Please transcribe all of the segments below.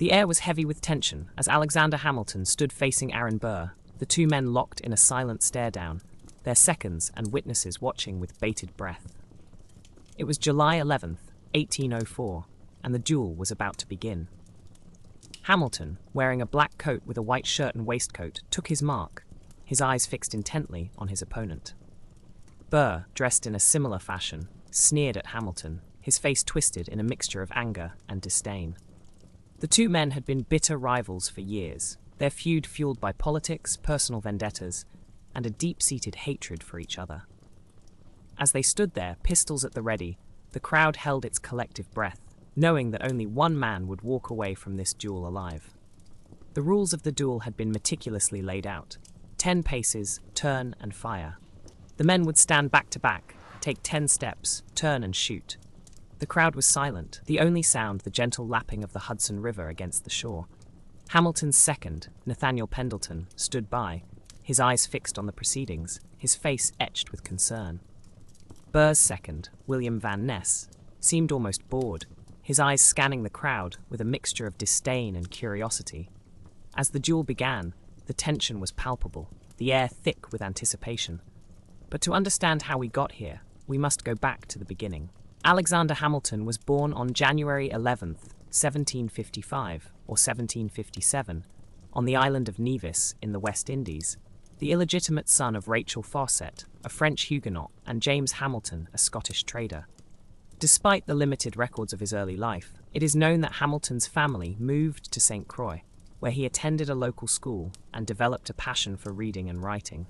The air was heavy with tension as Alexander Hamilton stood facing Aaron Burr, the two men locked in a silent stare-down, their seconds and witnesses watching with bated breath. It was July 11th, 1804, and the duel was about to begin. Hamilton, wearing a black coat with a white shirt and waistcoat, took his mark, his eyes fixed intently on his opponent. Burr, dressed in a similar fashion, sneered at Hamilton, his face twisted in a mixture of anger and disdain. The two men had been bitter rivals for years, their feud fueled by politics, personal vendettas, and a deep-seated hatred for each other. As they stood there, pistols at the ready, the crowd held its collective breath, knowing that only one man would walk away from this duel alive. The rules of the duel had been meticulously laid out. 10 paces, turn and fire. The men would stand back to back, take 10 steps, turn and shoot. The crowd was silent, the only sound the gentle lapping of the Hudson River against the shore. Hamilton's second, Nathaniel Pendleton, stood by, his eyes fixed on the proceedings, his face etched with concern. Burr's second, William Van Ness, seemed almost bored, his eyes scanning the crowd with a mixture of disdain and curiosity. As the duel began, the tension was palpable, the air thick with anticipation. But to understand how we got here, we must go back to the beginning. Alexander Hamilton was born on January 11th, 1755 or 1757, on the island of Nevis in the West Indies, the illegitimate son of Rachel Fawcett, a French Huguenot, and James Hamilton, a Scottish trader. Despite the limited records of his early life, it is known that Hamilton's family moved to St. Croix, where he attended a local school and developed a passion for reading and writing.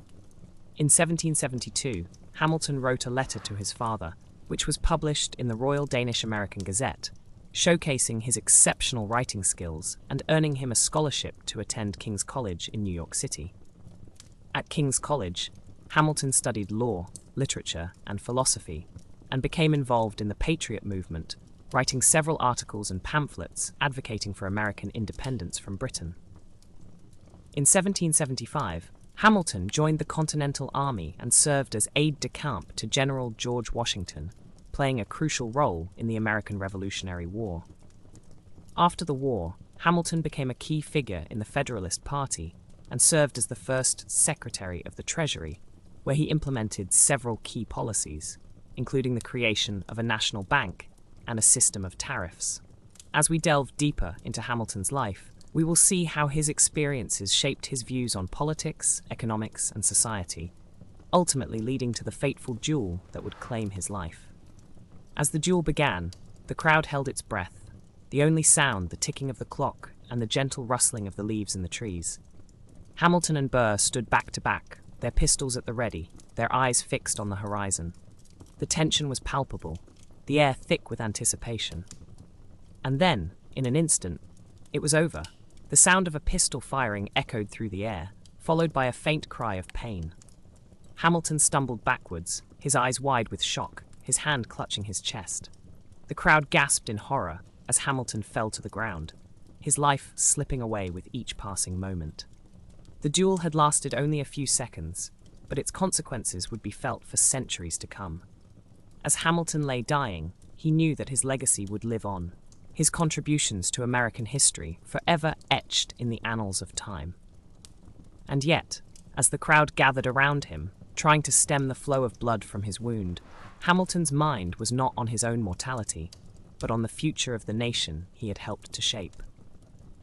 In 1772, Hamilton wrote a letter to his father, which was published in the Royal Danish American Gazette, showcasing his exceptional writing skills and earning him a scholarship to attend King's College in New York City. At King's College, Hamilton studied law, literature, and philosophy, and became involved in the Patriot movement, writing several articles and pamphlets advocating for American independence from Britain. In 1775, Hamilton joined the Continental Army and served as aide-de-camp to General George Washington, playing a crucial role in the American Revolutionary War. After the war, Hamilton became a key figure in the Federalist Party and served as the first Secretary of the Treasury, where he implemented several key policies, including the creation of a national bank and a system of tariffs. As we delve deeper into Hamilton's life, we will see how his experiences shaped his views on politics, economics, and society, ultimately leading to the fateful duel that would claim his life. As the duel began, the crowd held its breath, the only sound the ticking of the clock and the gentle rustling of the leaves in the trees. Hamilton and Burr stood back to back, their pistols at the ready, their eyes fixed on the horizon. The tension was palpable, the air thick with anticipation. And then, in an instant, it was over. The sound of a pistol firing echoed through the air, followed by a faint cry of pain. Hamilton stumbled backwards, his eyes wide with shock, his hand clutching his chest. The crowd gasped in horror as Hamilton fell to the ground, his life slipping away with each passing moment. The duel had lasted only a few seconds, but its consequences would be felt for centuries to come. As Hamilton lay dying, he knew that his legacy would live on, his contributions to American history forever etched in the annals of time. And yet, as the crowd gathered around him, trying to stem the flow of blood from his wound, Hamilton's mind was not on his own mortality, but on the future of the nation he had helped to shape.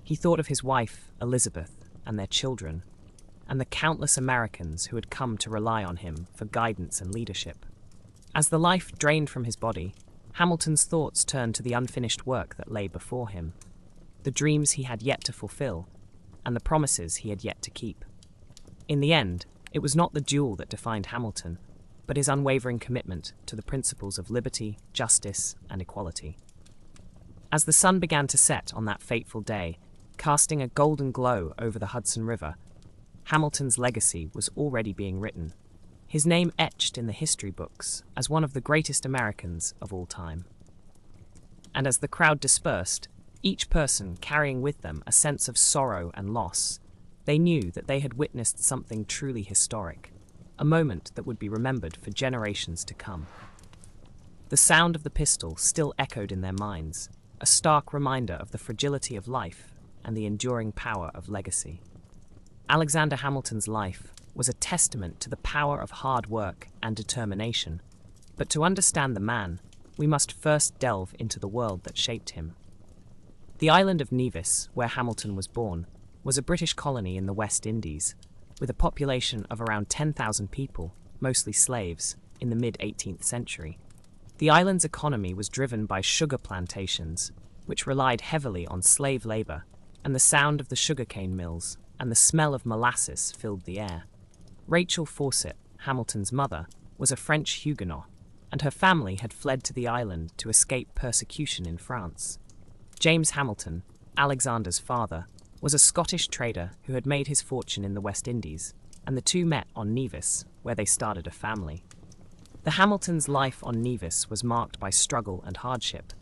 He thought of his wife, Elizabeth, and their children, and the countless Americans who had come to rely on him for guidance and leadership. As the life drained from his body, Hamilton's thoughts turned to the unfinished work that lay before him, the dreams he had yet to fulfill, and the promises he had yet to keep. In the end, it was not the duel that defined Hamilton, but his unwavering commitment to the principles of liberty, justice, and equality. As the sun began to set on that fateful day, casting a golden glow over the Hudson River, Hamilton's legacy was already being written, his name etched in the history books as one of the greatest Americans of all time. And as the crowd dispersed, each person carrying with them a sense of sorrow and loss, they knew that they had witnessed something truly historic, a moment that would be remembered for generations to come. The sound of the pistol still echoed in their minds, a stark reminder of the fragility of life and the enduring power of legacy. Alexander Hamilton's life was a testament to the power of hard work and determination. But to understand the man, we must first delve into the world that shaped him. The island of Nevis, where Hamilton was born, was a British colony in the West Indies, with a population of around 10,000 people, mostly slaves, in the mid-18th century. The island's economy was driven by sugar plantations, which relied heavily on slave labor, and the sound of the sugarcane mills and the smell of molasses filled the air. Rachel Fawcett, Hamilton's mother, was a French Huguenot, and her family had fled to the island to escape persecution in France. James Hamilton, Alexander's father, was a Scottish trader who had made his fortune in the West Indies, and the two met on Nevis, where they started a family. The Hamiltons' life on Nevis was marked by struggle and hardship,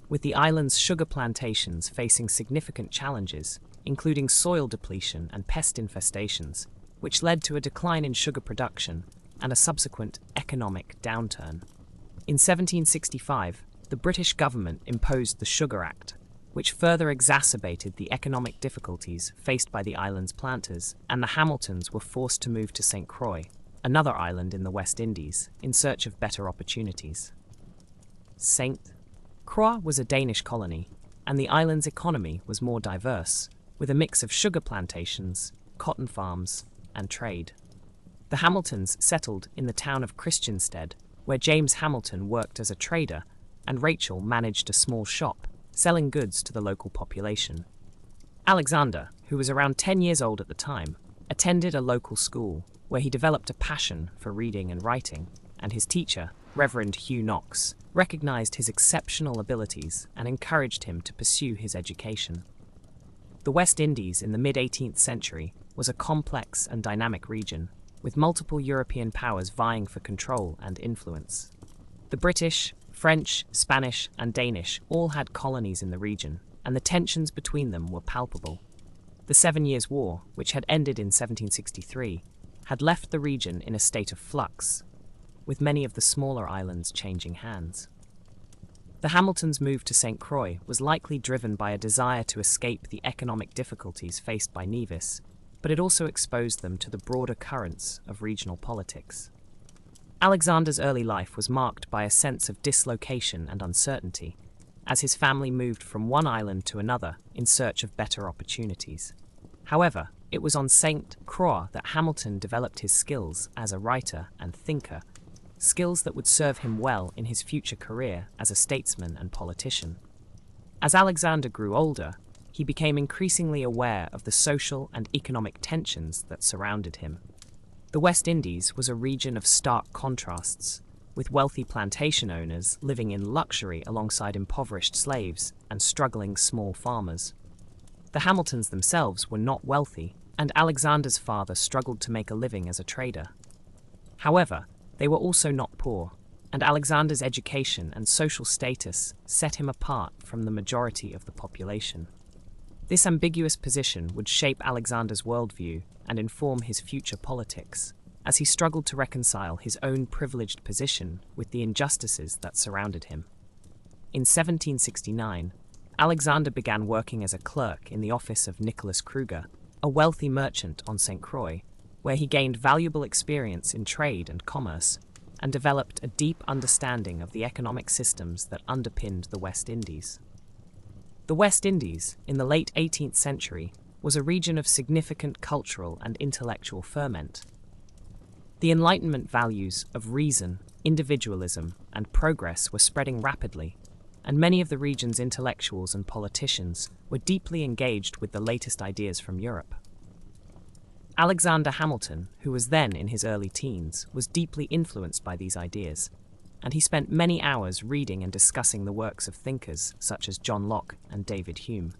with the island's sugar plantations facing significant challenges, including soil depletion and pest infestations, which led to a decline in sugar production and a subsequent economic downturn. In 1765, the British government imposed the Sugar Act, which further exacerbated the economic difficulties faced by the island's planters, and the Hamiltons were forced to move to St. Croix, another island in the West Indies, in search of better opportunities. St. Croix was a Danish colony, and the island's economy was more diverse, with a mix of sugar plantations, cotton farms, and trade. The Hamiltons settled in the town of Christiansted, where James Hamilton worked as a trader and Rachel managed a small shop, selling goods to the local population. Alexander, who was around 10 years old at the time, attended a local school where he developed a passion for reading and writing, and his teacher, Reverend Hugh Knox, recognized his exceptional abilities and encouraged him to pursue his education. The West Indies in the mid-18th century was a complex and dynamic region, with multiple European powers vying for control and influence. The British, French, Spanish, and Danish all had colonies in the region, and the tensions between them were palpable. The 7 Years' War, which had ended in 1763, had left the region in a state of flux, with many of the smaller islands changing hands. The Hamiltons' move to St. Croix was likely driven by a desire to escape the economic difficulties faced by Nevis, but it also exposed them to the broader currents of regional politics. Alexander's early life was marked by a sense of dislocation and uncertainty, as his family moved from one island to another in search of better opportunities. However, it was on St. Croix that Hamilton developed his skills as a writer and thinker, skills that would serve him well in his future career as a statesman and politician. As Alexander grew older, he became increasingly aware of the social and economic tensions that surrounded him. The West Indies was a region of stark contrasts, with wealthy plantation owners living in luxury alongside impoverished slaves and struggling small farmers. The Hamiltons themselves were not wealthy, and Alexander's father struggled to make a living as a trader. However, they were also not poor, and Alexander's education and social status set him apart from the majority of the population. This ambiguous position would shape Alexander's worldview and inform his future politics, as he struggled to reconcile his own privileged position with the injustices that surrounded him. In 1769, Alexander began working as a clerk in the office of Nicholas Kruger, a wealthy merchant on St. Croix, where he gained valuable experience in trade and commerce and developed a deep understanding of the economic systems that underpinned the West Indies. The West Indies, in the late 18th century, was a region of significant cultural and intellectual ferment. The Enlightenment values of reason, individualism, and progress were spreading rapidly, and many of the region's intellectuals and politicians were deeply engaged with the latest ideas from Europe. Alexander Hamilton, who was then in his early teens, was deeply influenced by these ideas, and he spent many hours reading and discussing the works of thinkers such as John Locke and David Hume.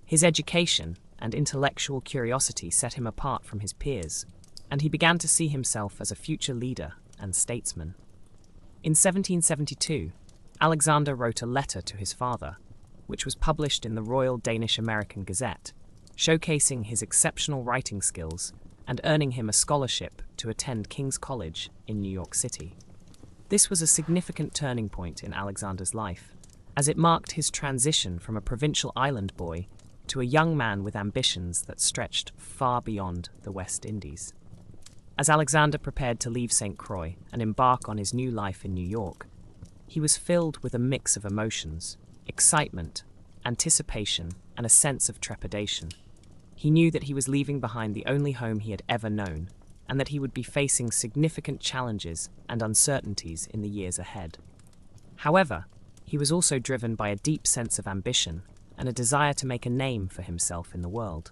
His education and intellectual curiosity set him apart from his peers, and he began to see himself as a future leader and statesman. In 1772, Alexander wrote a letter to his father, which was published in the Royal Danish American Gazette, showcasing his exceptional writing skills and earning him a scholarship to attend King's College in New York City. This was a significant turning point in Alexander's life, as it marked his transition from a provincial island boy to a young man with ambitions that stretched far beyond the West Indies. As Alexander prepared to leave St. Croix and embark on his new life in New York, he was filled with a mix of emotions: excitement, anticipation, and a sense of trepidation. He knew that he was leaving behind the only home he had ever known, and that he would be facing significant challenges and uncertainties in the years ahead. However, he was also driven by a deep sense of ambition and a desire to make a name for himself in the world.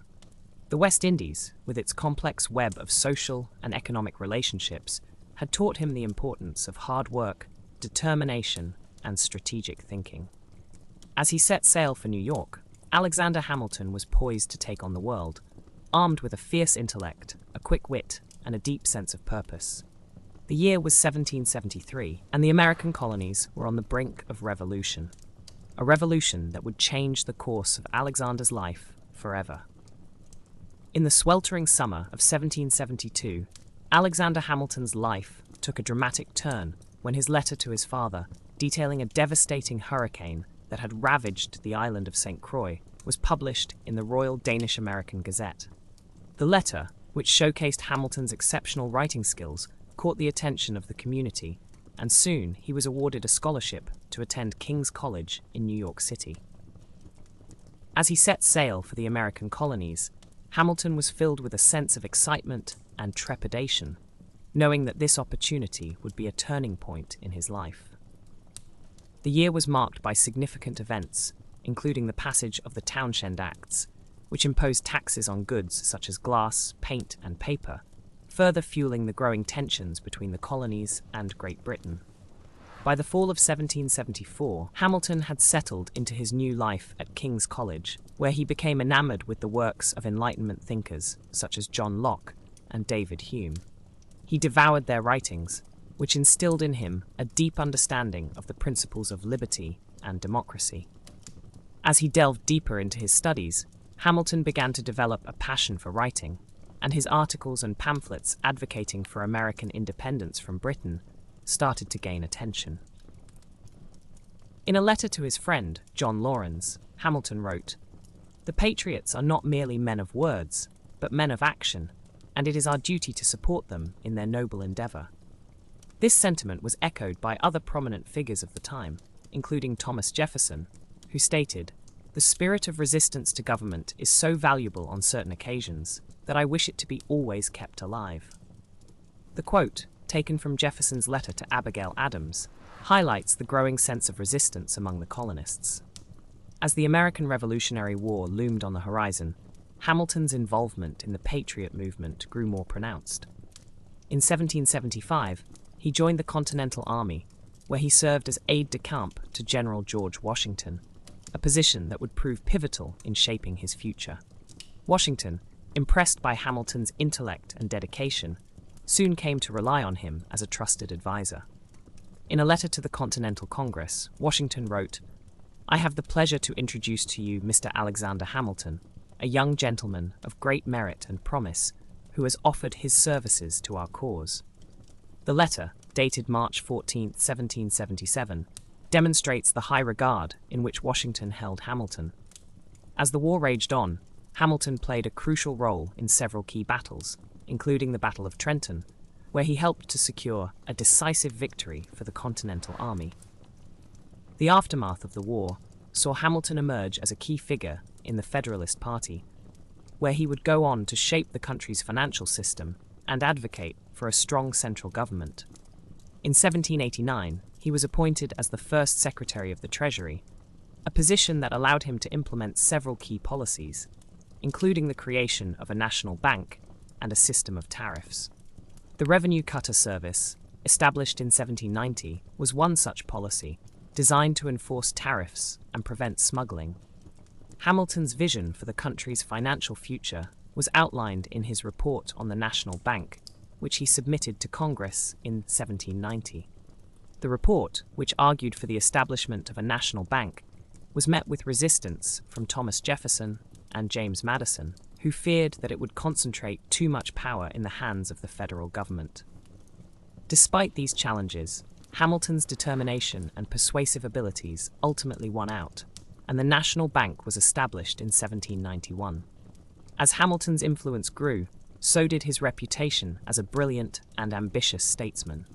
The West Indies, with its complex web of social and economic relationships, had taught him the importance of hard work, determination, and strategic thinking. As he set sail for New York, Alexander Hamilton was poised to take on the world, armed with a fierce intellect, a quick wit, and a deep sense of purpose. The year was 1773, and the American colonies were on the brink of revolution. A revolution that would change the course of Alexander's life forever. In the sweltering summer of 1772, Alexander Hamilton's life took a dramatic turn when his letter to his father, detailing a devastating hurricane that had ravaged the island of St. Croix, was published in the Royal Danish-American Gazette. The letter, which showcased Hamilton's exceptional writing skills, caught the attention of the community, and soon he was awarded a scholarship to attend King's College in New York City. As he set sail for the American colonies, Hamilton was filled with a sense of excitement and trepidation, knowing that this opportunity would be a turning point in his life. The year was marked by significant events, including the passage of the Townshend Acts, which imposed taxes on goods such as glass, paint, and paper, further fueling the growing tensions between the colonies and Great Britain. By the fall of 1774, Hamilton had settled into his new life at King's College, where he became enamored with the works of Enlightenment thinkers such as John Locke and David Hume. He devoured their writings, which instilled in him a deep understanding of the principles of liberty and democracy. As he delved deeper into his studies, Hamilton began to develop a passion for writing, and his articles and pamphlets advocating for American independence from Britain started to gain attention. In a letter to his friend, John Laurens, Hamilton wrote, "The patriots are not merely men of words, but men of action, and it is our duty to support them in their noble endeavor." This sentiment was echoed by other prominent figures of the time, including Thomas Jefferson, who stated, "The spirit of resistance to government is so valuable on certain occasions that I wish it to be always kept alive." The quote, taken from Jefferson's letter to Abigail Adams, highlights the growing sense of resistance among the colonists. As the American Revolutionary War loomed on the horizon, Hamilton's involvement in the Patriot movement grew more pronounced. In 1775, he joined the Continental Army, where he served as aide-de-camp to General George Washington, a position that would prove pivotal in shaping his future. Washington, impressed by Hamilton's intellect and dedication, soon came to rely on him as a trusted advisor. In a letter to the Continental Congress, Washington wrote, "I have the pleasure to introduce to you Mr. Alexander Hamilton, a young gentleman of great merit and promise, who has offered his services to our cause." The letter, dated March 14, 1777, demonstrates the high regard in which Washington held Hamilton. As the war raged on, Hamilton played a crucial role in several key battles, including the Battle of Trenton, where he helped to secure a decisive victory for the Continental Army. The aftermath of the war saw Hamilton emerge as a key figure in the Federalist Party, where he would go on to shape the country's financial system and advocate for a strong central government. In 1789, he was appointed as the first Secretary of the Treasury, a position that allowed him to implement several key policies, including the creation of a national bank and a system of tariffs. The Revenue Cutter Service, established in 1790, was one such policy, designed to enforce tariffs and prevent smuggling. Hamilton's vision for the country's financial future was outlined in his report on the National Bank, which he submitted to Congress in 1790. The report, which argued for the establishment of a national bank, was met with resistance from Thomas Jefferson and James Madison, who feared that it would concentrate too much power in the hands of the federal government. Despite these challenges, Hamilton's determination and persuasive abilities ultimately won out, and the National Bank was established in 1791. As Hamilton's influence grew, so did his reputation as a brilliant and ambitious statesman.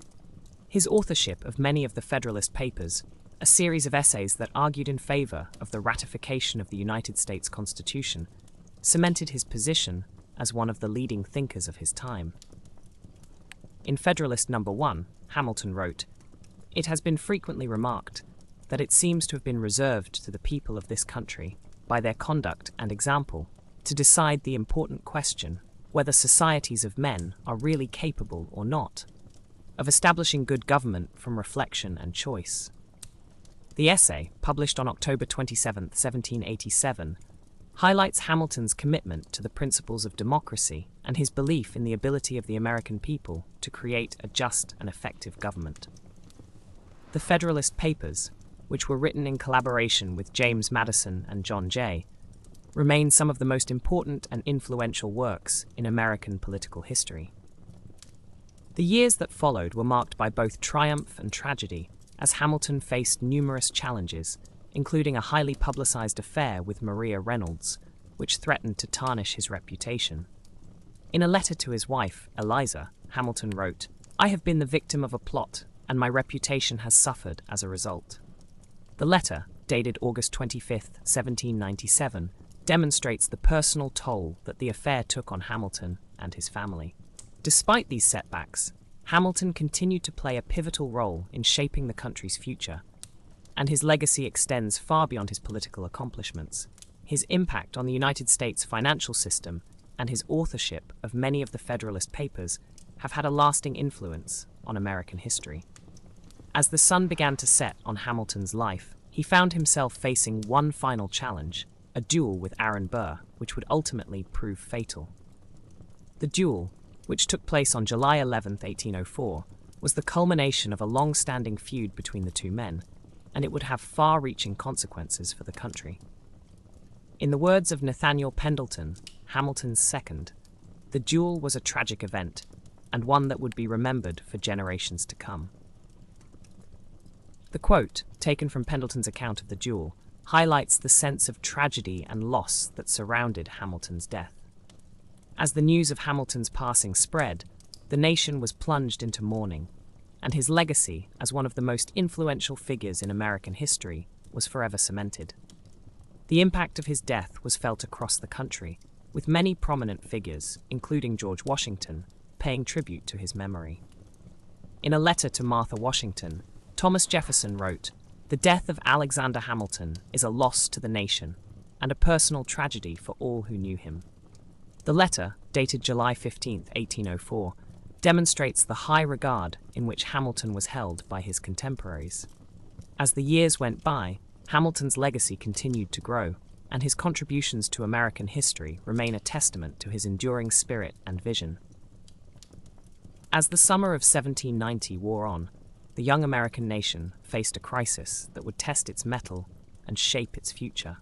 His authorship of many of the Federalist Papers, a series of essays that argued in favor of the ratification of the United States Constitution, cemented his position as one of the leading thinkers of his time. In Federalist No. 1, Hamilton wrote, "It has been frequently remarked that it seems to have been reserved to the people of this country, by their conduct and example, to decide the important question whether societies of men are really capable or not of establishing good government from reflection and choice." The essay, published on October 27, 1787, highlights Hamilton's commitment to the principles of democracy and his belief in the ability of the American people to create a just and effective government. The Federalist Papers, which were written in collaboration with James Madison and John Jay, remain some of the most important and influential works in American political history. The years that followed were marked by both triumph and tragedy, as Hamilton faced numerous challenges, including a highly publicized affair with Maria Reynolds, which threatened to tarnish his reputation. In a letter to his wife, Eliza, Hamilton wrote, "I have been the victim of a plot, and my reputation has suffered as a result." The letter, dated August 25, 1797, demonstrates the personal toll that the affair took on Hamilton and his family. Despite these setbacks, Hamilton continued to play a pivotal role in shaping the country's future, and his legacy extends far beyond his political accomplishments. His impact on the United States financial system and his authorship of many of the Federalist Papers have had a lasting influence on American history. As the sun began to set on Hamilton's life, he found himself facing one final challenge, a duel with Aaron Burr, which would ultimately prove fatal. The duel, which took place on July 11, 1804, was the culmination of a long-standing feud between the two men, and it would have far-reaching consequences for the country. In the words of Nathaniel Pendleton, Hamilton's second, the duel was a tragic event, and one that would be remembered for generations to come. The quote, taken from Pendleton's account of the duel, highlights the sense of tragedy and loss that surrounded Hamilton's death. As the news of Hamilton's passing spread, the nation was plunged into mourning, and his legacy as one of the most influential figures in American history was forever cemented. The impact of his death was felt across the country, with many prominent figures, including George Washington, paying tribute to his memory. In a letter to Martha Washington, Thomas Jefferson wrote, "The death of Alexander Hamilton is a loss to the nation and a personal tragedy for all who knew him." The letter, dated July 15, 1804, demonstrates the high regard in which Hamilton was held by his contemporaries. As the years went by, Hamilton's legacy continued to grow, and his contributions to American history remain a testament to his enduring spirit and vision. As the summer of 1790 wore on, the young American nation faced a crisis that would test its mettle and shape its future.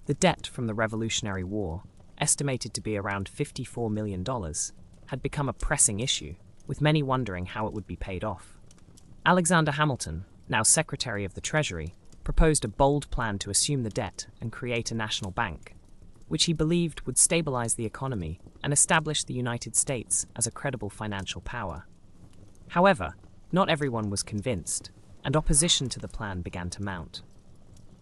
The debt from the Revolutionary War, estimated to be around $54 million, had become a pressing issue, with many wondering how it would be paid off. Alexander Hamilton, now Secretary of the Treasury, proposed a bold plan to assume the debt and create a national bank, which he believed would stabilize the economy and establish the United States as a credible financial power. However, not everyone was convinced, and opposition to the plan began to mount.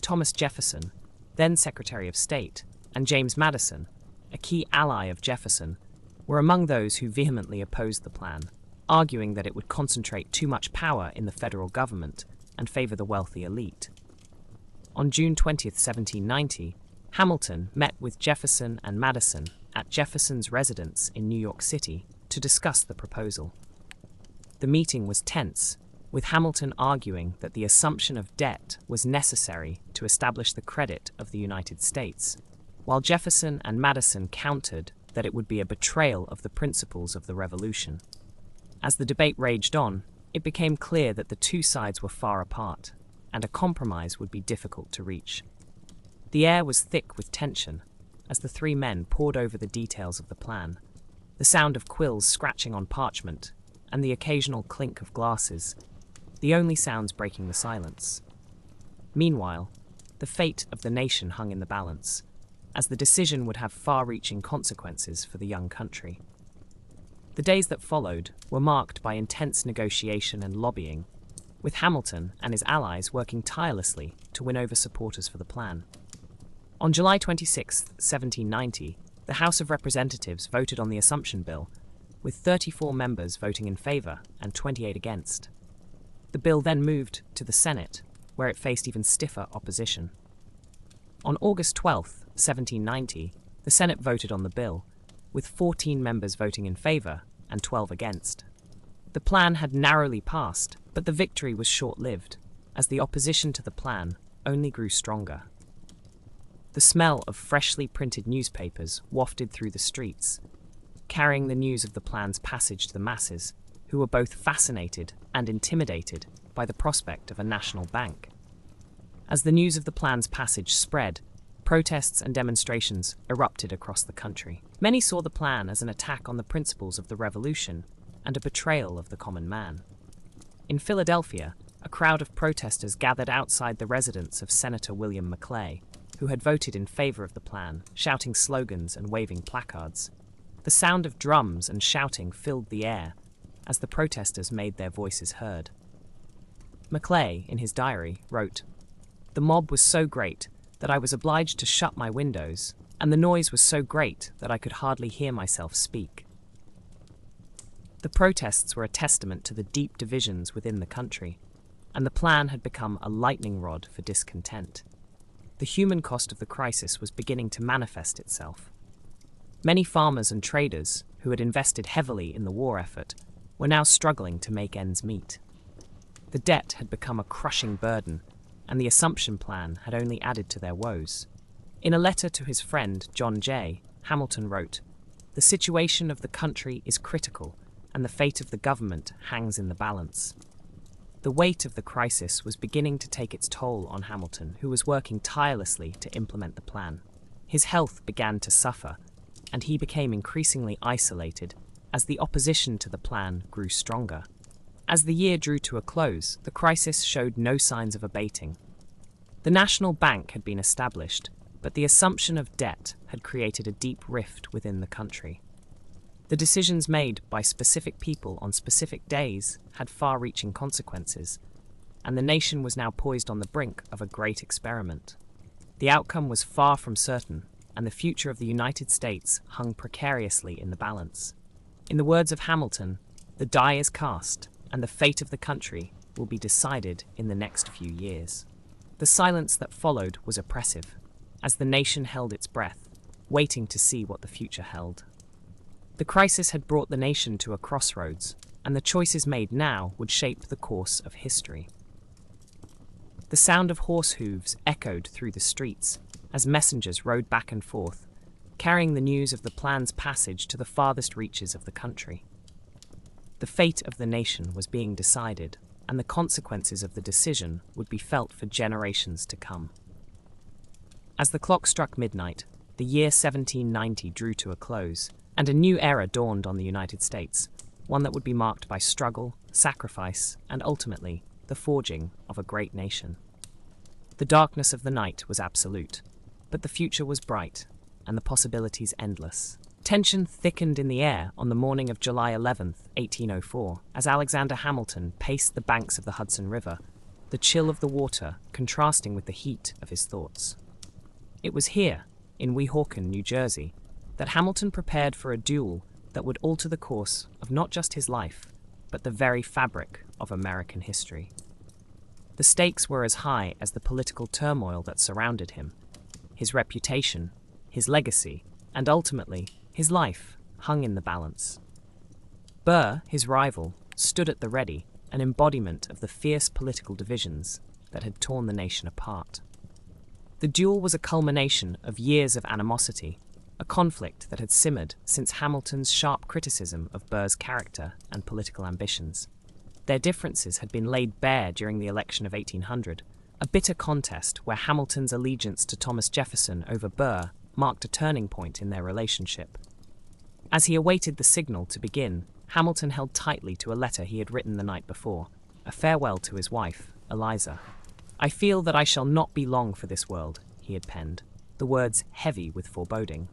Thomas Jefferson, then Secretary of State, and James Madison, a key ally of Jefferson, were among those who vehemently opposed the plan, arguing that it would concentrate too much power in the federal government and favor the wealthy elite. On June 20, 1790, Hamilton met with Jefferson and Madison at Jefferson's residence in New York City to discuss the proposal. The meeting was tense, with Hamilton arguing that the assumption of debt was necessary to establish the credit of the United States, while Jefferson and Madison countered that it would be a betrayal of the principles of the Revolution. As the debate raged on, it became clear that the two sides were far apart, and a compromise would be difficult to reach. The air was thick with tension as the three men pored over the details of the plan, the sound of quills scratching on parchment, and the occasional clink of glasses, the only sounds breaking the silence. Meanwhile, the fate of the nation hung in the balance, as the decision would have far-reaching consequences for the young country. The days that followed were marked by intense negotiation and lobbying, with Hamilton and his allies working tirelessly to win over supporters for the plan. On July 26, 1790, the House of Representatives voted on the Assumption Bill, with 34 members voting in favour and 28 against. The bill then moved to the Senate, where it faced even stiffer opposition. On August 12, 1790, the Senate voted on the bill, with 14 members voting in favour and 12 against. The plan had narrowly passed, but the victory was short-lived, as the opposition to the plan only grew stronger. The smell of freshly printed newspapers wafted through the streets, carrying the news of the plan's passage to the masses, who were both fascinated and intimidated by the prospect of a national bank. As the news of the plan's passage spread, protests and demonstrations erupted across the country. Many saw the plan as an attack on the principles of the revolution and a betrayal of the common man. In Philadelphia, a crowd of protesters gathered outside the residence of Senator William Maclay, who had voted in favor of the plan, shouting slogans and waving placards. The sound of drums and shouting filled the air as the protesters made their voices heard. Maclay, in his diary, wrote, "The mob was so great that I was obliged to shut my windows, and the noise was so great that I could hardly hear myself speak." The protests were a testament to the deep divisions within the country, and the plan had become a lightning rod for discontent. The human cost of the crisis was beginning to manifest itself. Many farmers and traders, who had invested heavily in the war effort, were now struggling to make ends meet. The debt had become a crushing burden, and the Assumption Plan had only added to their woes. In a letter to his friend John Jay, Hamilton wrote, "The situation of the country is critical, and the fate of the government hangs in the balance." The weight of the crisis was beginning to take its toll on Hamilton, who was working tirelessly to implement the plan. His health began to suffer, and he became increasingly isolated as the opposition to the plan grew stronger. As the year drew to a close, the crisis showed no signs of abating. The National Bank had been established, but the assumption of debt had created a deep rift within the country. The decisions made by specific people on specific days had far-reaching consequences, and the nation was now poised on the brink of a great experiment. The outcome was far from certain, and the future of the United States hung precariously in the balance. In the words of Hamilton, "The die is cast, and the fate of the country will be decided in the next few years." The silence that followed was oppressive, as the nation held its breath, waiting to see what the future held. The crisis had brought the nation to a crossroads, and the choices made now would shape the course of history. The sound of horse hooves echoed through the streets as messengers rode back and forth, carrying the news of the plan's passage to the farthest reaches of the country. The fate of the nation was being decided, and the consequences of the decision would be felt for generations to come. As the clock struck midnight, the year 1790 drew to a close, and a new era dawned on the United States, one that would be marked by struggle, sacrifice, and ultimately, the forging of a great nation. The darkness of the night was absolute, but the future was bright, and the possibilities endless. Tension thickened in the air on the morning of July 11, 1804, as Alexander Hamilton paced the banks of the Hudson River, the chill of the water contrasting with the heat of his thoughts. It was here, in Weehawken, New Jersey, that Hamilton prepared for a duel that would alter the course of not just his life, but the very fabric of American history. The stakes were as high as the political turmoil that surrounded him. His reputation, his legacy, and ultimately, his life hung in the balance. Burr, his rival, stood at the ready, an embodiment of the fierce political divisions that had torn the nation apart. The duel was a culmination of years of animosity, a conflict that had simmered since Hamilton's sharp criticism of Burr's character and political ambitions. Their differences had been laid bare during the election of 1800, a bitter contest where Hamilton's allegiance to Thomas Jefferson over Burr marked a turning point in their relationship. As he awaited the signal to begin, Hamilton held tightly to a letter he had written the night before, a farewell to his wife, Eliza. "I feel that I shall not be long for this world," he had penned, the words heavy with foreboding.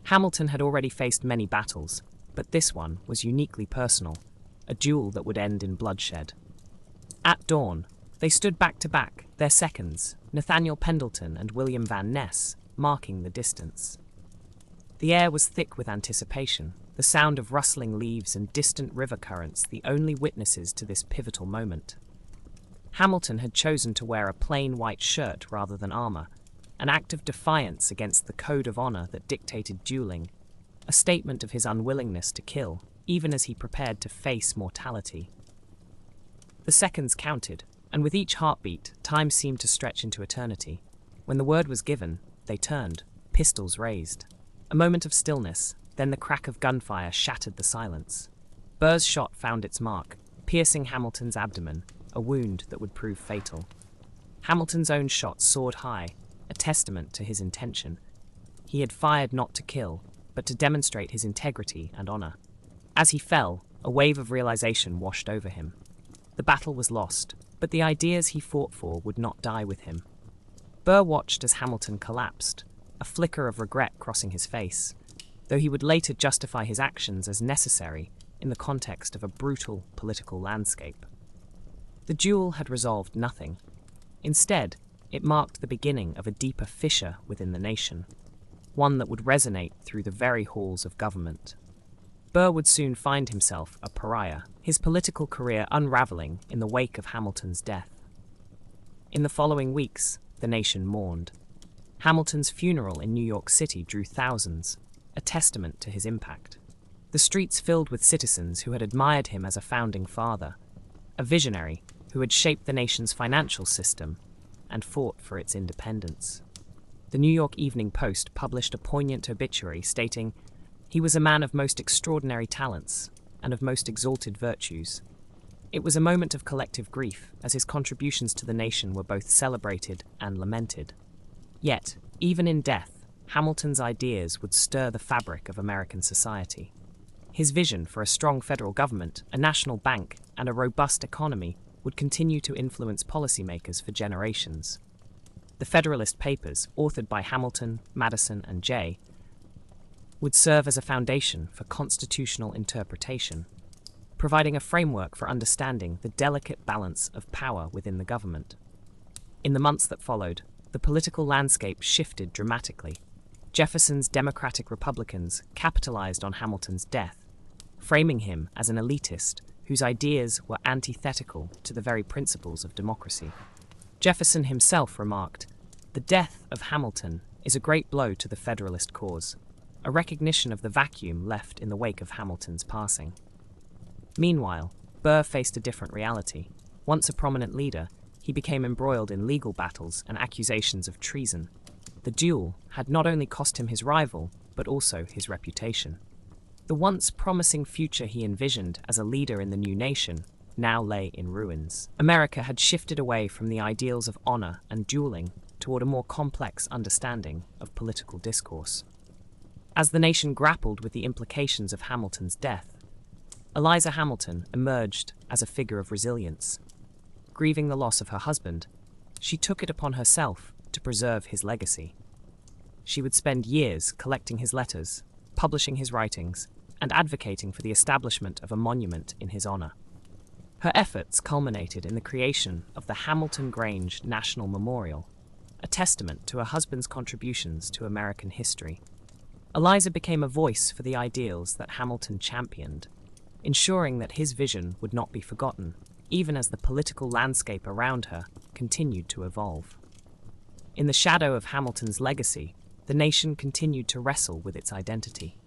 Hamilton had already faced many battles, but this one was uniquely personal, a duel that would end in bloodshed. At dawn, they stood back to back, their seconds, Nathaniel Pendleton and William Van Ness, marking the distance. The air was thick with anticipation, the sound of rustling leaves and distant river currents the only witnesses to this pivotal moment. Hamilton had chosen to wear a plain white shirt rather than armor, an act of defiance against the code of honor that dictated dueling, a statement of his unwillingness to kill, even as he prepared to face mortality. The seconds counted, and with each heartbeat, time seemed to stretch into eternity. When the word was given, they turned, pistols raised. A moment of stillness, then the crack of gunfire shattered the silence. Burr's shot found its mark, piercing Hamilton's abdomen, a wound that would prove fatal. Hamilton's own shot soared high, a testament to his intention. He had fired not to kill, but to demonstrate his integrity and honor. As he fell, a wave of realization washed over him. The battle was lost, but the ideas he fought for would not die with him. Burr watched as Hamilton collapsed, a flicker of regret crossing his face, though he would later justify his actions as necessary in the context of a brutal political landscape. The duel had resolved nothing. Instead, it marked the beginning of a deeper fissure within the nation, one that would resonate through the very halls of government. Burr would soon find himself a pariah, his political career unraveling in the wake of Hamilton's death. In the following weeks, the nation mourned. Hamilton's funeral in New York City drew thousands, a testament to his impact. The streets filled with citizens who had admired him as a founding father, a visionary who had shaped the nation's financial system and fought for its independence. The New York Evening Post published a poignant obituary stating, "He was a man of most extraordinary talents and of most exalted virtues." It was a moment of collective grief, as his contributions to the nation were both celebrated and lamented. Yet, even in death, Hamilton's ideas would stir the fabric of American society. His vision for a strong federal government, a national bank, and a robust economy would continue to influence policymakers for generations. The Federalist Papers, authored by Hamilton, Madison, and Jay, would serve as a foundation for constitutional interpretation, providing a framework for understanding the delicate balance of power within the government. In the months that followed, the political landscape shifted dramatically. Jefferson's Democratic Republicans capitalized on Hamilton's death, framing him as an elitist whose ideas were antithetical to the very principles of democracy. Jefferson himself remarked, "The death of Hamilton is a great blow to the Federalist cause, a recognition of the vacuum left in the wake of Hamilton's passing." Meanwhile, Burr faced a different reality. Once a prominent leader, he became embroiled in legal battles and accusations of treason. The duel had not only cost him his rival, but also his reputation. The once promising future he envisioned as a leader in the new nation now lay in ruins. America had shifted away from the ideals of honor and dueling toward a more complex understanding of political discourse. As the nation grappled with the implications of Hamilton's death, Eliza Hamilton emerged as a figure of resilience. Grieving the loss of her husband, she took it upon herself to preserve his legacy. She would spend years collecting his letters, publishing his writings, and advocating for the establishment of a monument in his honor. Her efforts culminated in the creation of the Hamilton Grange National Memorial, a testament to her husband's contributions to American history. Eliza became a voice for the ideals that Hamilton championed, ensuring that his vision would not be forgotten, even as the political landscape around her continued to evolve. In the shadow of Hamilton's legacy, the nation continued to wrestle with its identity.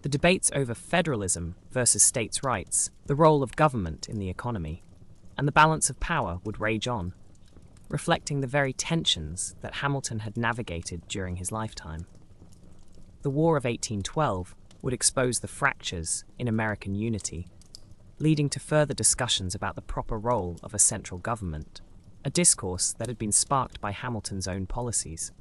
The debates over federalism versus states' rights, the role of government in the economy, and the balance of power would rage on, reflecting the very tensions that Hamilton had navigated during his lifetime. The War of 1812 would expose the fractures in American unity, leading to further discussions about the proper role of a central government, a discourse that had been sparked by Hamilton's own policies.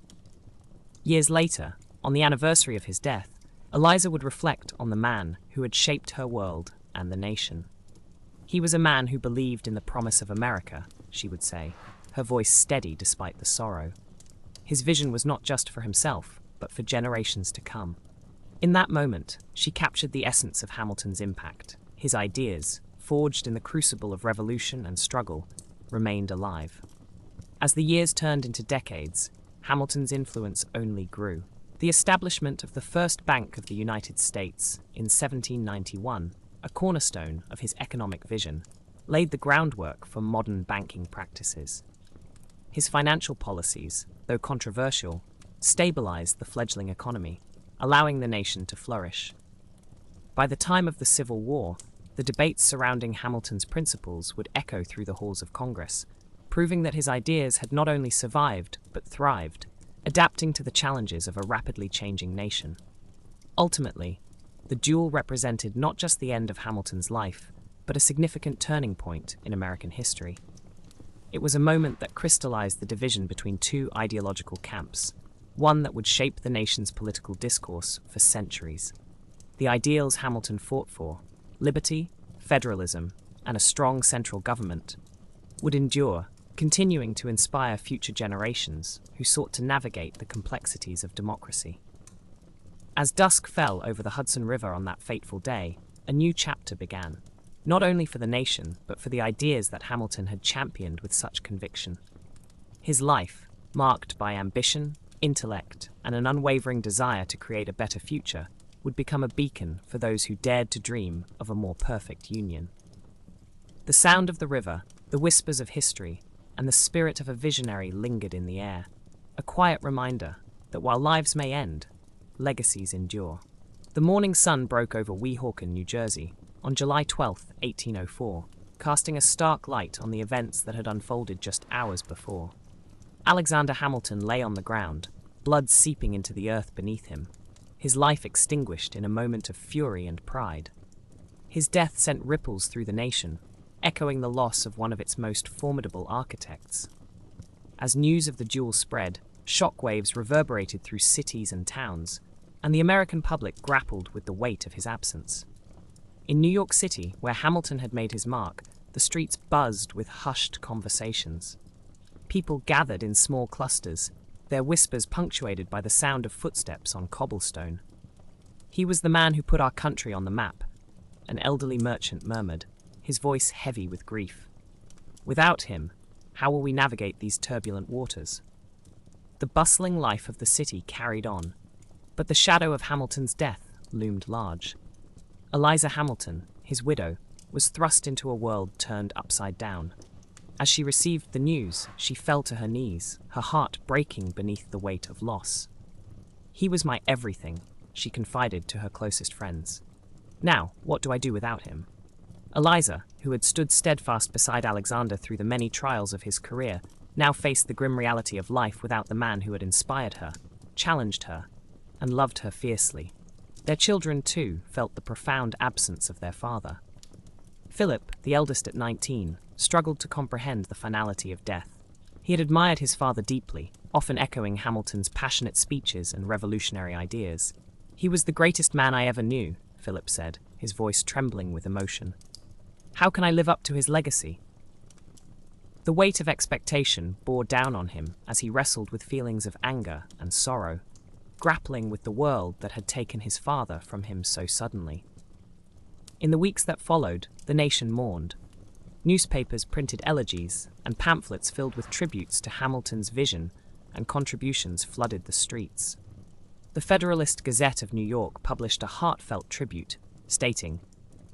Years later, on the anniversary of his death, Eliza would reflect on the man who had shaped her world and the nation. "He was a man who believed in the promise of America," she would say, her voice steady despite the sorrow. His vision was not just for himself, but for generations to come. In that moment, she captured the essence of Hamilton's impact. His ideas, forged in the crucible of revolution and struggle, remained alive. As the years turned into decades, Hamilton's influence only grew. The establishment of the first Bank of the United States in 1791, a cornerstone of his economic vision, laid the groundwork for modern banking practices. His financial policies, though controversial, stabilized the fledgling economy, allowing the nation to flourish. By the time of the Civil War, the debates surrounding Hamilton's principles would echo through the halls of Congress, proving that his ideas had not only survived, but thrived, adapting to the challenges of a rapidly changing nation. Ultimately, the duel represented not just the end of Hamilton's life, but a significant turning point in American history. It was a moment that crystallized the division between two ideological camps, one that would shape the nation's political discourse for centuries. The ideals Hamilton fought for, liberty, federalism, and a strong central government, would endure, continuing to inspire future generations who sought to navigate the complexities of democracy. As dusk fell over the Hudson River on that fateful day, a new chapter began, not only for the nation, but for the ideas that Hamilton had championed with such conviction. His life, marked by ambition, intellect, and an unwavering desire to create a better future, would become a beacon for those who dared to dream of a more perfect union. The sound of the river, the whispers of history, and the spirit of a visionary lingered in the air, a quiet reminder that while lives may end, legacies endure. The morning sun broke over Weehawken, New Jersey, on July 12, 1804, casting a stark light on the events that had unfolded just hours before. Alexander Hamilton lay on the ground, blood seeping into the earth beneath him, his life extinguished in a moment of fury and pride. His death sent ripples through the nation, echoing the loss of one of its most formidable architects. As news of the duel spread, shockwaves reverberated through cities and towns, and the American public grappled with the weight of his absence. In New York City, where Hamilton had made his mark, the streets buzzed with hushed conversations. People gathered in small clusters, their whispers punctuated by the sound of footsteps on cobblestone. "He was the man who put our country on the map," an elderly merchant murmured, his voice heavy with grief. "Without him, how will we navigate these turbulent waters?" The bustling life of the city carried on, but the shadow of Hamilton's death loomed large. Eliza Hamilton, his widow, was thrust into a world turned upside down. As she received the news, she fell to her knees, her heart breaking beneath the weight of loss. "He was my everything," she confided to her closest friends. "Now, what do I do without him?" Eliza, who had stood steadfast beside Alexander through the many trials of his career, now faced the grim reality of life without the man who had inspired her, challenged her, and loved her fiercely. Their children, too, felt the profound absence of their father. Philip, the eldest at 19, struggled to comprehend the finality of death. He had admired his father deeply, often echoing Hamilton's passionate speeches and revolutionary ideas. "He was the greatest man I ever knew," Philip said, his voice trembling with emotion. "How can I live up to his legacy?" The weight of expectation bore down on him as he wrestled with feelings of anger and sorrow, grappling with the world that had taken his father from him so suddenly. In the weeks that followed, the nation mourned. Newspapers printed elegies, and pamphlets filled with tributes to Hamilton's vision and contributions flooded the streets. The Federalist Gazette of New York published a heartfelt tribute, stating,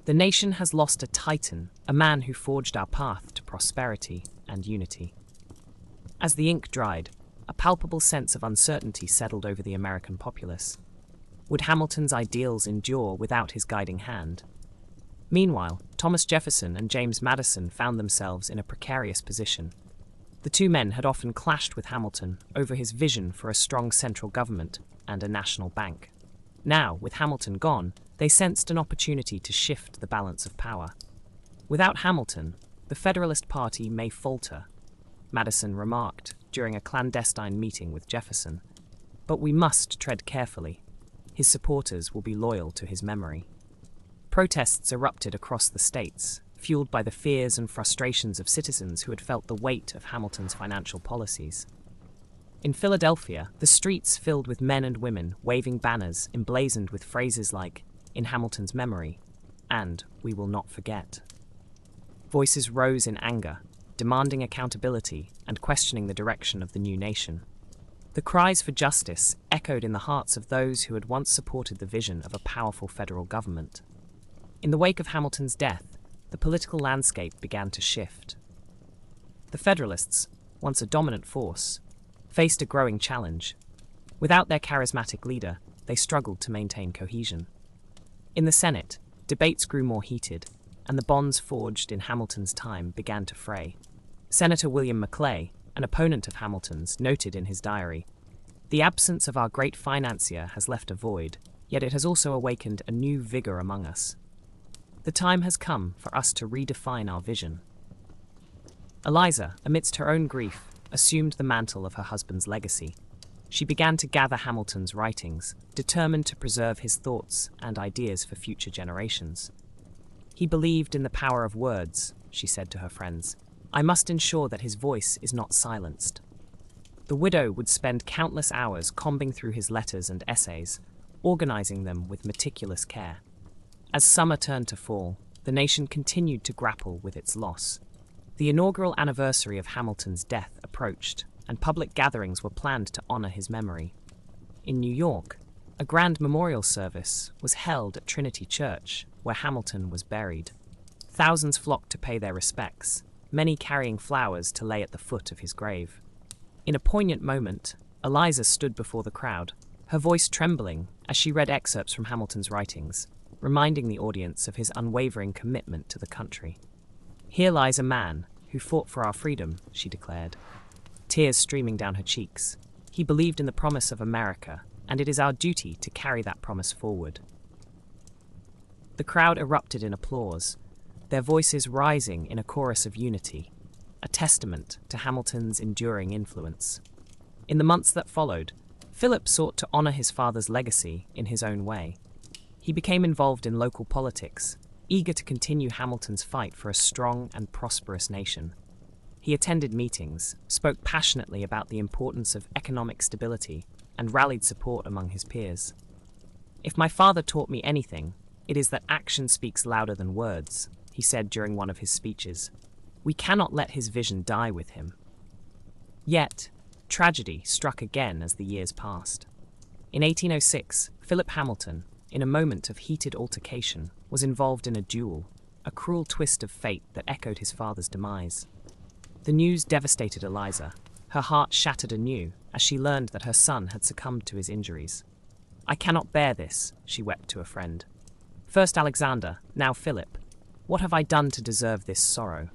"The nation has lost a titan, a man who forged our path to prosperity and unity." As the ink dried, a palpable sense of uncertainty settled over the American populace. Would Hamilton's ideals endure without his guiding hand? Meanwhile, Thomas Jefferson and James Madison found themselves in a precarious position. The two men had often clashed with Hamilton over his vision for a strong central government and a national bank. Now, with Hamilton gone, they sensed an opportunity to shift the balance of power. "Without Hamilton, the Federalist Party may falter," Madison remarked during a clandestine meeting with Jefferson. "But we must tread carefully. His supporters will be loyal to his memory." Protests erupted across the states, fueled by the fears and frustrations of citizens who had felt the weight of Hamilton's financial policies. In Philadelphia, the streets filled with men and women waving banners emblazoned with phrases like, "In Hamilton's memory," and "We will not forget." Voices rose in anger, demanding accountability and questioning the direction of the new nation. The cries for justice echoed in the hearts of those who had once supported the vision of a powerful federal government. In the wake of Hamilton's death, the political landscape began to shift. The Federalists, once a dominant force, faced a growing challenge. Without their charismatic leader, they struggled to maintain cohesion. In the Senate, debates grew more heated, and the bonds forged in Hamilton's time began to fray. Senator William Maclay, an opponent of Hamilton's, noted in his diary, "The absence of our great financier has left a void, yet it has also awakened a new vigor among us. The time has come for us to redefine our vision." Eliza, amidst her own grief, assumed the mantle of her husband's legacy. She began to gather Hamilton's writings, determined to preserve his thoughts and ideas for future generations. "He believed in the power of words," she said to her friends. "I must ensure that his voice is not silenced." The widow would spend countless hours combing through his letters and essays, organizing them with meticulous care. As summer turned to fall, the nation continued to grapple with its loss. The inaugural anniversary of Hamilton's death approached, and public gatherings were planned to honor his memory. In New York, a grand memorial service was held at Trinity Church, where Hamilton was buried. Thousands flocked to pay their respects, many carrying flowers to lay at the foot of his grave. In a poignant moment, Eliza stood before the crowd, her voice trembling as she read excerpts from Hamilton's writings, reminding the audience of his unwavering commitment to the country. "Here lies a man who fought for our freedom," she declared, tears streaming down her cheeks. "He believed in the promise of America, and it is our duty to carry that promise forward." The crowd erupted in applause, their voices rising in a chorus of unity, a testament to Hamilton's enduring influence. In the months that followed, Philip sought to honor his father's legacy in his own way. He became involved in local politics, eager to continue Hamilton's fight for a strong and prosperous nation. He attended meetings, spoke passionately about the importance of economic stability, and rallied support among his peers. "If my father taught me anything, it is that action speaks louder than words," he said during one of his speeches. "We cannot let his vision die with him." Yet, tragedy struck again as the years passed. In 1806, Philip Hamilton, in a moment of heated altercation, was involved in a duel, a cruel twist of fate that echoed his father's demise. The news devastated Eliza. Her heart shattered anew as she learned that her son had succumbed to his injuries. "I cannot bear this," she wept to a friend. "First Alexander, now Philip. What have I done to deserve this sorrow?"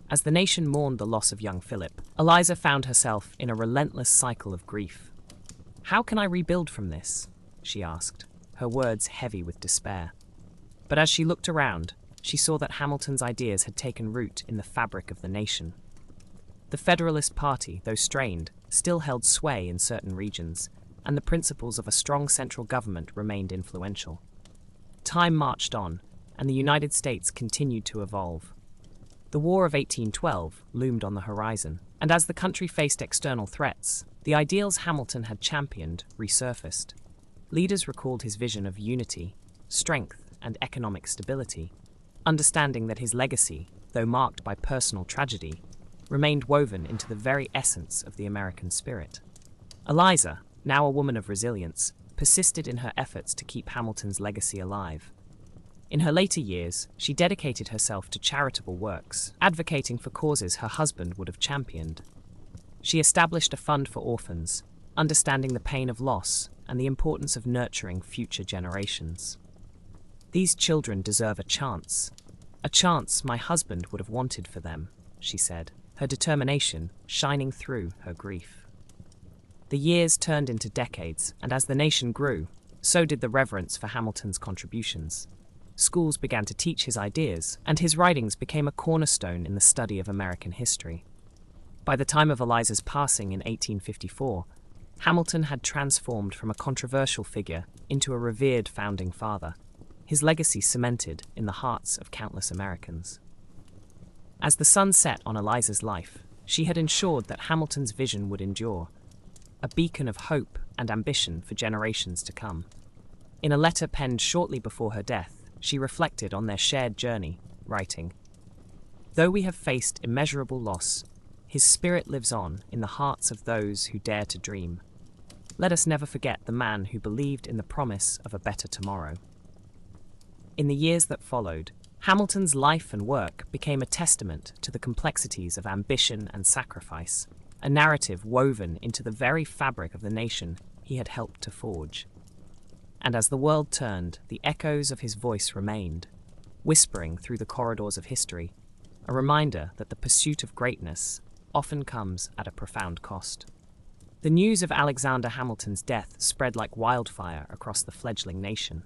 As the nation mourned the loss of young Philip, Eliza found herself in a relentless cycle of grief. "How can I rebuild from this?" she asked, her words heavy with despair. But as she looked around, she saw that Hamilton's ideas had taken root in the fabric of the nation. The Federalist Party, though strained, still held sway in certain regions, and the principles of a strong central government remained influential. Time marched on, and the United States continued to evolve. The War of 1812 loomed on the horizon, and as the country faced external threats, the ideals Hamilton had championed resurfaced. Leaders recalled his vision of unity, strength, and economic stability, understanding that his legacy, though marked by personal tragedy, remained woven into the very essence of the American spirit. Eliza, now a woman of resilience, persisted in her efforts to keep Hamilton's legacy alive. In her later years, she dedicated herself to charitable works, advocating for causes her husband would have championed. She established a fund for orphans, understanding the pain of loss and the importance of nurturing future generations. "These children deserve a chance my husband would have wanted for them," she said, her determination shining through her grief. The years turned into decades, and as the nation grew, so did the reverence for Hamilton's contributions. Schools began to teach his ideas, and his writings became a cornerstone in the study of American history. By the time of Eliza's passing in 1854, Hamilton had transformed from a controversial figure into a revered founding father. his legacy cemented in the hearts of countless Americans. As the sun set on Eliza's life, she had ensured that Hamilton's vision would endure, a beacon of hope and ambition for generations to come. In a letter penned shortly before her death, she reflected on their shared journey, writing, "Though we have faced immeasurable loss, his spirit lives on in the hearts of those who dare to dream. Let us never forget the man who believed in the promise of a better tomorrow." In the years that followed, Hamilton's life and work became a testament to the complexities of ambition and sacrifice, a narrative woven into the very fabric of the nation he had helped to forge. And as the world turned, the echoes of his voice remained, whispering through the corridors of history, a reminder that the pursuit of greatness often comes at a profound cost. The news of Alexander Hamilton's death spread like wildfire across the fledgling nation.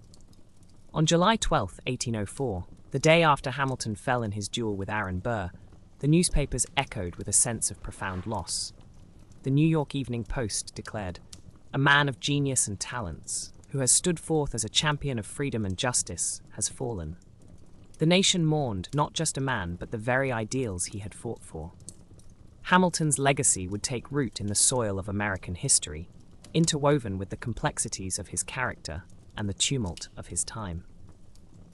On July 12, 1804, the day after Hamilton fell in his duel with Aaron Burr, the newspapers echoed with a sense of profound loss. The New York Evening Post declared, "A man of genius and talents, who has stood forth as a champion of freedom and justice, has fallen." The nation mourned not just a man, but the very ideals he had fought for. Hamilton's legacy would take root in the soil of American history, interwoven with the complexities of his character and the tumult of his time.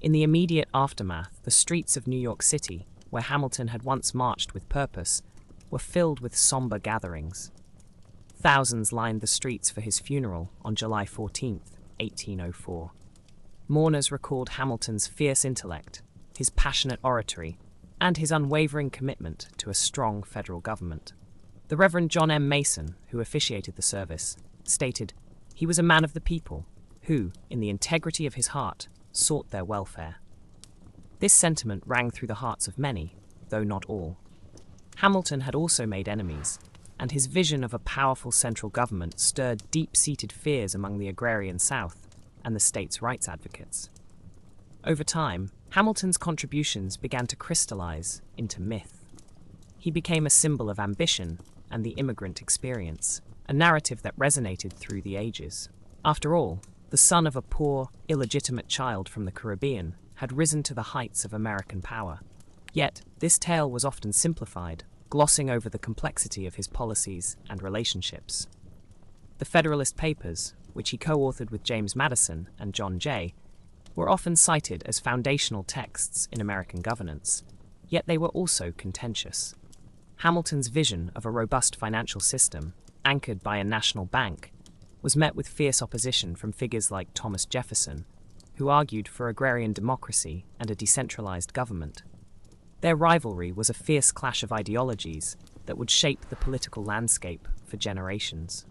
In the immediate aftermath, the streets of New York City, where Hamilton had once marched with purpose, were filled with somber gatherings. Thousands lined the streets for his funeral on July 14, 1804. Mourners recalled Hamilton's fierce intellect, his passionate oratory, and his unwavering commitment to a strong federal government. The Reverend John M. Mason, who officiated the service, stated, "He was a man of the people, who, in the integrity of his heart, sought their welfare." This sentiment rang through the hearts of many, though not all. Hamilton had also made enemies, and his vision of a powerful central government stirred deep-seated fears among the agrarian South and the states' rights advocates. Over time, Hamilton's contributions began to crystallize into myth. He became a symbol of ambition and the immigrant experience, a narrative that resonated through the ages. After all, the son of a poor, illegitimate child from the Caribbean had risen to the heights of American power. Yet, this tale was often simplified, glossing over the complexity of his policies and relationships. The Federalist Papers, which he co-authored with James Madison and John Jay, were often cited as foundational texts in American governance, yet they were also contentious. Hamilton's vision of a robust financial system, anchored by a national bank, was met with fierce opposition from figures like Thomas Jefferson, who argued for agrarian democracy and a decentralized government. Their rivalry was a fierce clash of ideologies that would shape the political landscape for generations.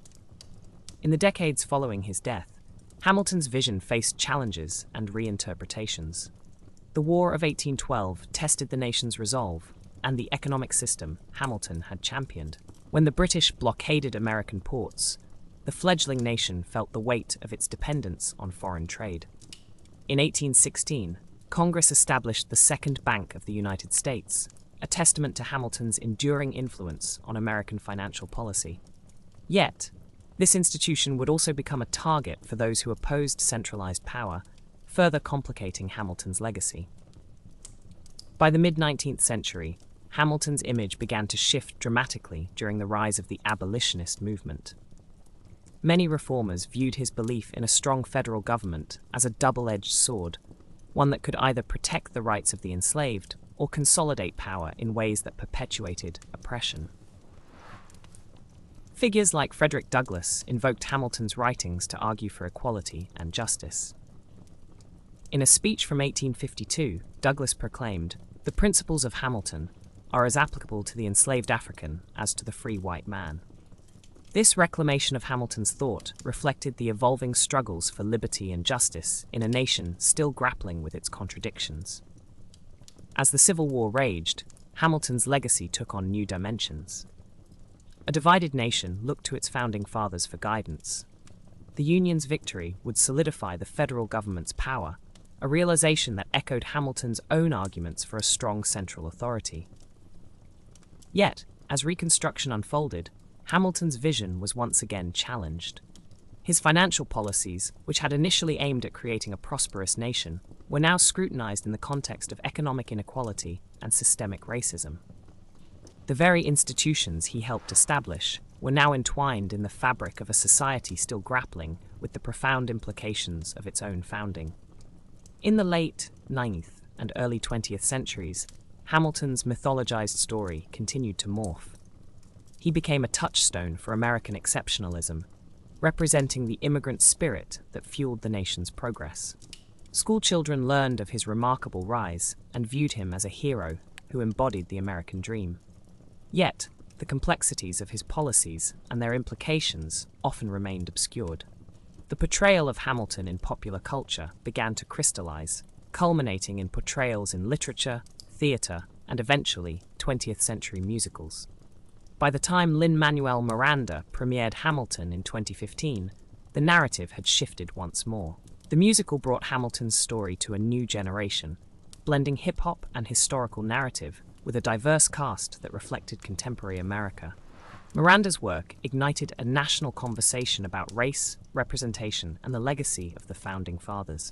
In the decades following his death, Hamilton's vision faced challenges and reinterpretations. The War of 1812 tested the nation's resolve and the economic system Hamilton had championed. When the British blockaded American ports, the fledgling nation felt the weight of its dependence on foreign trade. In 1816, Congress established the Second Bank of the United States, a testament to Hamilton's enduring influence on American financial policy. Yet, this institution would also become a target for those who opposed centralized power, further complicating Hamilton's legacy. By the mid-19th century, Hamilton's image began to shift dramatically during the rise of the abolitionist movement. Many reformers viewed his belief in a strong federal government as a double-edged sword, one that could either protect the rights of the enslaved or consolidate power in ways that perpetuated oppression. Figures like Frederick Douglass invoked Hamilton's writings to argue for equality and justice. In a speech from 1852, Douglass proclaimed, "The principles of Hamilton are as applicable to the enslaved African as to the free white man." This reclamation of Hamilton's thought reflected the evolving struggles for liberty and justice in a nation still grappling with its contradictions. As the Civil War raged, Hamilton's legacy took on new dimensions. A divided nation looked to its founding fathers for guidance. The Union's victory would solidify the federal government's power, a realization that echoed Hamilton's own arguments for a strong central authority. Yet, as Reconstruction unfolded, Hamilton's vision was once again challenged. His financial policies, which had initially aimed at creating a prosperous nation, were now scrutinized in the context of economic inequality and systemic racism. The very institutions he helped establish were now entwined in the fabric of a society still grappling with the profound implications of its own founding. In the late 9th and early 20th centuries, Hamilton's mythologized story continued to morph. He became a touchstone for American exceptionalism, representing the immigrant spirit that fueled the nation's progress. Schoolchildren learned of his remarkable rise and viewed him as a hero who embodied the American dream. Yet, the complexities of his policies and their implications often remained obscured. The portrayal of Hamilton in popular culture began to crystallize, culminating in portrayals in literature, theater, and eventually 20th century musicals. By the time Lin-Manuel Miranda premiered Hamilton in 2015, the narrative had shifted once more. The musical brought Hamilton's story to a new generation, blending hip-hop and historical narrative with a diverse cast that reflected contemporary America. Miranda's work ignited a national conversation about race, representation, and the legacy of the Founding Fathers.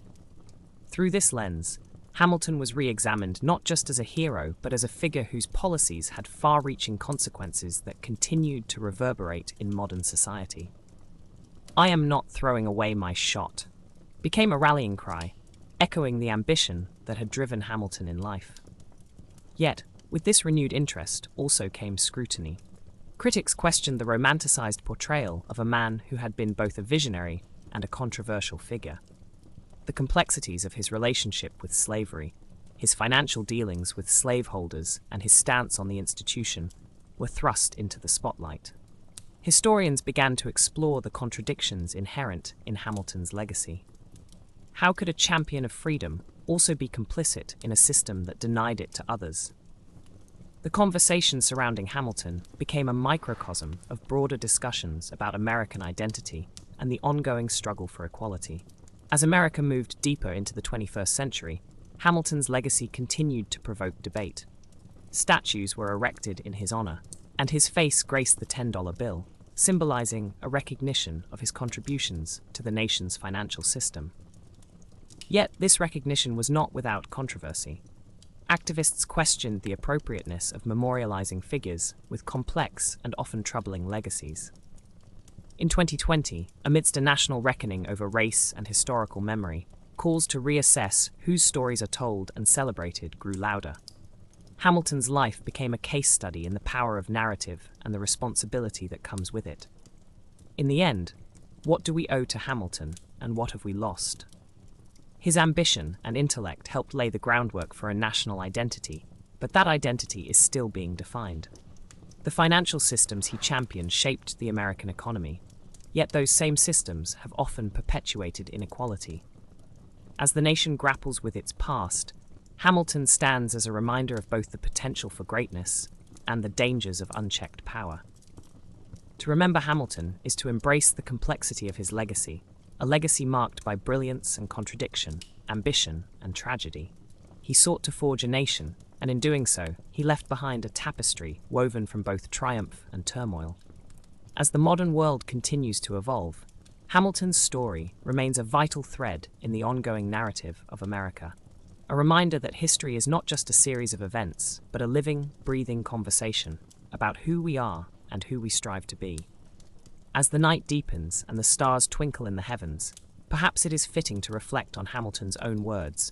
Through this lens, Hamilton was re-examined not just as a hero, but as a figure whose policies had far-reaching consequences that continued to reverberate in modern society. "I am not throwing away my shot" became a rallying cry, echoing the ambition that had driven Hamilton in life. Yet, with this renewed interest also came scrutiny. Critics questioned the romanticized portrayal of a man who had been both a visionary and a controversial figure. The complexities of his relationship with slavery, his financial dealings with slaveholders, and his stance on the institution were thrust into the spotlight. Historians began to explore the contradictions inherent in Hamilton's legacy. How could a champion of freedom also be complicit in a system that denied it to others? The conversation surrounding Hamilton became a microcosm of broader discussions about American identity and the ongoing struggle for equality. As America moved deeper into the 21st century, Hamilton's legacy continued to provoke debate. Statues were erected in his honor, and his face graced the $10 bill, symbolizing a recognition of his contributions to the nation's financial system. Yet this recognition was not without controversy. Activists questioned the appropriateness of memorializing figures with complex and often troubling legacies. In 2020, amidst a national reckoning over race and historical memory, calls to reassess whose stories are told and celebrated grew louder. Hamilton's life became a case study in the power of narrative and the responsibility that comes with it. In the end, what do we owe to Hamilton, and what have we lost? His ambition and intellect helped lay the groundwork for a national identity, but that identity is still being defined. The financial systems he championed shaped the American economy, yet those same systems have often perpetuated inequality. As the nation grapples with its past, Hamilton stands as a reminder of both the potential for greatness and the dangers of unchecked power. To remember Hamilton is to embrace the complexity of his legacy, a legacy marked by brilliance and contradiction, ambition and tragedy. He sought to forge a nation, and in doing so, he left behind a tapestry woven from both triumph and turmoil. As the modern world continues to evolve, Hamilton's story remains a vital thread in the ongoing narrative of America, a reminder that history is not just a series of events, but a living, breathing conversation about who we are and who we strive to be. As the night deepens and the stars twinkle in the heavens, perhaps it is fitting to reflect on Hamilton's own words,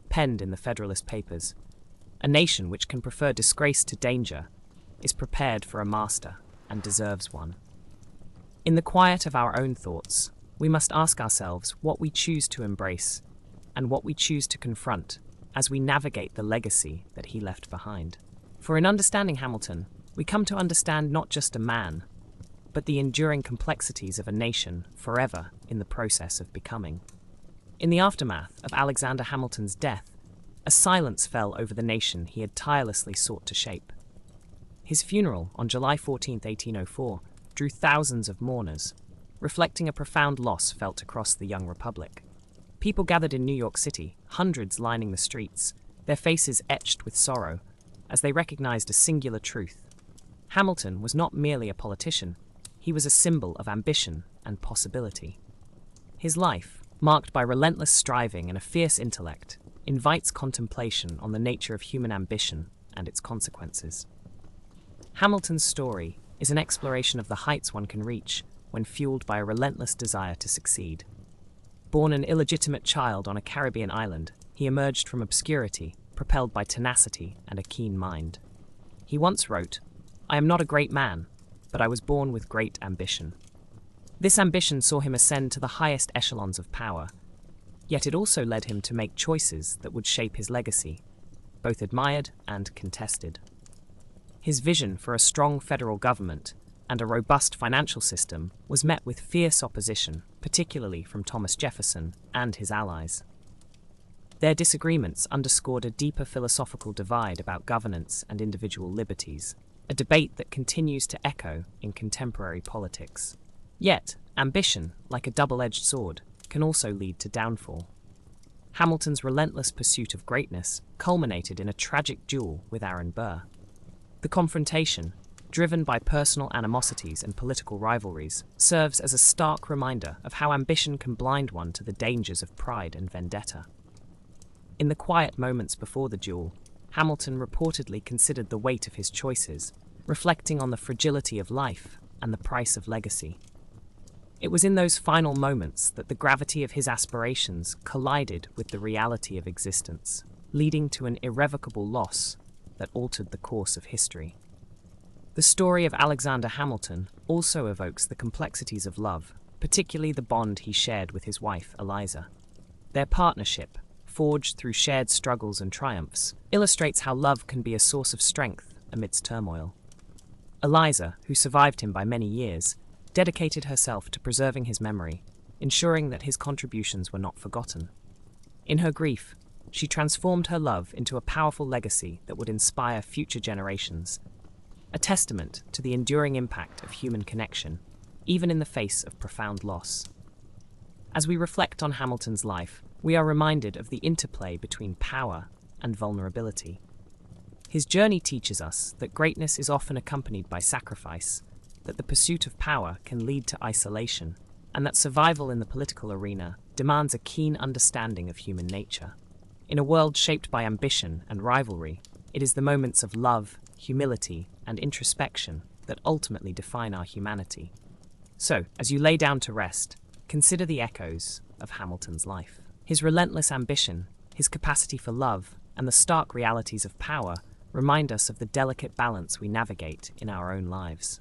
penned in the Federalist Papers. "A nation which can prefer disgrace to danger is prepared for a master and deserves one." In the quiet of our own thoughts, we must ask ourselves what we choose to embrace and what we choose to confront as we navigate the legacy that he left behind. For in understanding Hamilton, we come to understand not just a man, but the enduring complexities of a nation forever in the process of becoming. In the aftermath of Alexander Hamilton's death, a silence fell over the nation he had tirelessly sought to shape. His funeral on July 14, 1804, drew thousands of mourners, reflecting a profound loss felt across the young republic. People gathered in New York City, hundreds lining the streets, their faces etched with sorrow, as they recognized a singular truth. Hamilton was not merely a politician, he was a symbol of ambition and possibility. His life, marked by relentless striving and a fierce intellect, invites contemplation on the nature of human ambition and its consequences. Hamilton's story is an exploration of the heights one can reach when fueled by a relentless desire to succeed. Born an illegitimate child on a Caribbean island, he emerged from obscurity, propelled by tenacity and a keen mind. He once wrote, "I am not a great man, but I was born with great ambition." This ambition saw him ascend to the highest echelons of power, yet it also led him to make choices that would shape his legacy, both admired and contested. His vision for a strong federal government and a robust financial system was met with fierce opposition, particularly from Thomas Jefferson and his allies. Their disagreements underscored a deeper philosophical divide about governance and individual liberties, a debate that continues to echo in contemporary politics. Yet, ambition, like a double-edged sword, can also lead to downfall. Hamilton's relentless pursuit of greatness culminated in a tragic duel with Aaron Burr. The confrontation, driven by personal animosities and political rivalries, serves as a stark reminder of how ambition can blind one to the dangers of pride and vendetta. In the quiet moments before the duel, Hamilton reportedly considered the weight of his choices, reflecting on the fragility of life and the price of legacy. It was in those final moments that the gravity of his aspirations collided with the reality of existence, leading to an irrevocable loss that altered the course of history. The story of Alexander Hamilton also evokes the complexities of love, particularly the bond he shared with his wife, Eliza. Their partnership, forged through shared struggles and triumphs, illustrates how love can be a source of strength amidst turmoil. Eliza, who survived him by many years, dedicated herself to preserving his memory, ensuring that his contributions were not forgotten. In her grief, she transformed her love into a powerful legacy that would inspire future generations, a testament to the enduring impact of human connection, even in the face of profound loss. As we reflect on Hamilton's life, we are reminded of the interplay between power and vulnerability. His journey teaches us that greatness is often accompanied by sacrifice, that the pursuit of power can lead to isolation, and that survival in the political arena demands a keen understanding of human nature. In a world shaped by ambition and rivalry, it is the moments of love, humility, and introspection that ultimately define our humanity. So, as you lay down to rest, consider the echoes of Hamilton's life. His relentless ambition, his capacity for love, and the stark realities of power remind us of the delicate balance we navigate in our own lives.